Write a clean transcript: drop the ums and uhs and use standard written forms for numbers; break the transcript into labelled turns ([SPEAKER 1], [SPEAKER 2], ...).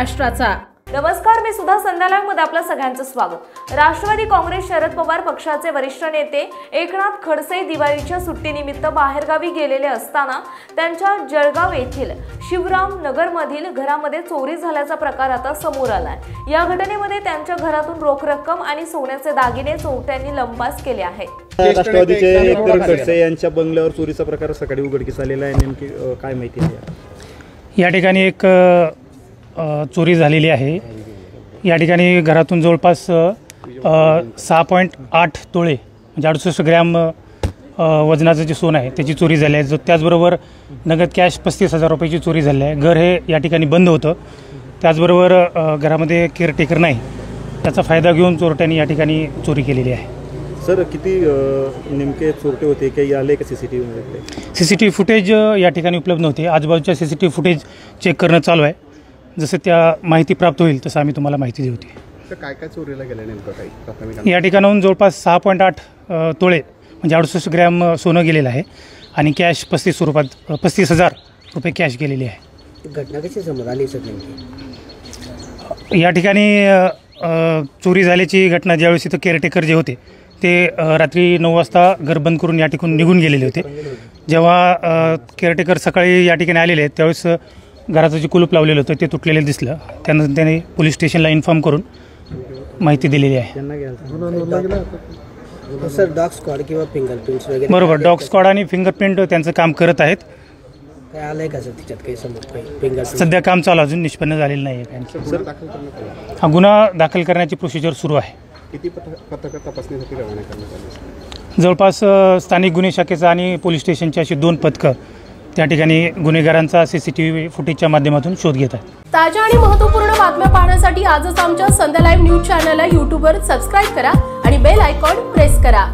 [SPEAKER 1] महाराष्ट्राचा।
[SPEAKER 2] नमस्कार, मी सुधा संध्यालामध्ये आपलं सगळ्यांचं स्वागत। राष्ट्रवादी काँग्रेस शरद पवार पक्षाचे वरिष्ठ नेते एकनाथ खडसे दिवाळीच्या सुट्टीनिमित्त बाहेरगावी गेलेले असताना त्यांच्या जळगाव येथील शिवराम नगरमधील घरामध्ये चोरी झाल्याचा प्रकार आता समोर आलाय। या घटनेमध्ये त्यांच्या घरातून रोख रक्कम आणि सोन्याचे दागिने चोरट्यांनी लंपास केले आहेत।
[SPEAKER 3] राष्ट्रवादीचे एकनाथ खडसे यांच्या बंगल्यावर चोरीचा प्रकार सकाळी उघडकीस आलेला आहे, नेमकी काय माहिती आहे?
[SPEAKER 4] या ठिकाणी एक चोरी झालेली आहे। या ठिकाणी घरातून जवळपास 6.8 तोळे म्हणजे 68 ग्रॅम वजनाचं जे सोनं आहे त्याची चोरी झाली आहे। त्याचबरोबर नगद कॅश 35,000 रुपयाची चोरी झाली आहे। घर हे या ठिकाणी बंद होतं, त्याचबरोबर घरामध्ये केअरटेकर नाही, त्याचा फायदा घेऊन चोरट्यांनी या ठिकाणी चोरी केलेली आहे।
[SPEAKER 3] सर, किती नेमके चोरटे होते, काही आले का CCTV?
[SPEAKER 4] CCTV फुटेज या ठिकाणी उपलब्ध नव्हते। आजूबाजूच्या CCTV फुटेज चेक करणं चालू आहे। जसं त्या माहिती प्राप्त होईल तसं आम्ही तुम्हाला माहिती देऊ।
[SPEAKER 3] काय काय चोरीला गेलं नेमकं काही?
[SPEAKER 4] या ठिकाणाहून जवळपास 6.8 तोळे म्हणजे 68 ग्रॅम सोनं गेलेलं आहे आणि कॅश 35,000 रुपये कॅश गेलेली आहे।
[SPEAKER 5] घटना कशी समोर आली सर नेमकी?
[SPEAKER 4] या ठिकाणी चोरी झाल्याची घटना ज्यावेळेस इथं केअरटेकर जे होते ते रात्री 9 वाजता घर बंद करून या ठिकाणी निघून गेलेले होते। जेव्हा केअरटेकर सकाळी या ठिकाणी आलेले आहेत त्यावेळेस घराचं जे कुलूप लावलेलं होतं ते तुटलेलं दिसलं। त्यानंतर त्याने पोलीस स्टेशनला इन्फॉर्म करून माहिती दिलेली आहे।
[SPEAKER 5] सर, डॉग स्क्वॉड किंवा फिंगरप्रिंट्स वगैरे?
[SPEAKER 4] बरोबर, डॉग स्क्वॉड आणि फिंगरप्रिंट त्यांचं काम करत आहेत।
[SPEAKER 5] काय आलंय का सर त्याच्यात काही समोर? काही फिंगरप्रिंट
[SPEAKER 4] सध्या काम चालू, अजून निष्पन्न झालेलं नाही आहे। हा गुन्हा दाखल करण्याची प्रोसिजर सुरू आहे।
[SPEAKER 3] किती पथकं तपासणीसाठी रवाना करण्यात आली?
[SPEAKER 4] जवळपास स्थानिक गुन्हे शाखेचा आणि पोलीस स्टेशनची अशी 2 पथकं त्या ठिकाणी गुन्हेगारांचा CCTV फुटेजच्या माध्यमातून शोध घेत आहेत।
[SPEAKER 1] ताज्या आणि महत्त्वपूर्ण बातम्या पाहण्यासाठी आजच आमच्या संध्या लाईव्ह न्यूज चॅनलला YouTubeवर सबस्क्राईब करा आणि बेल आयकॉन प्रेस करा।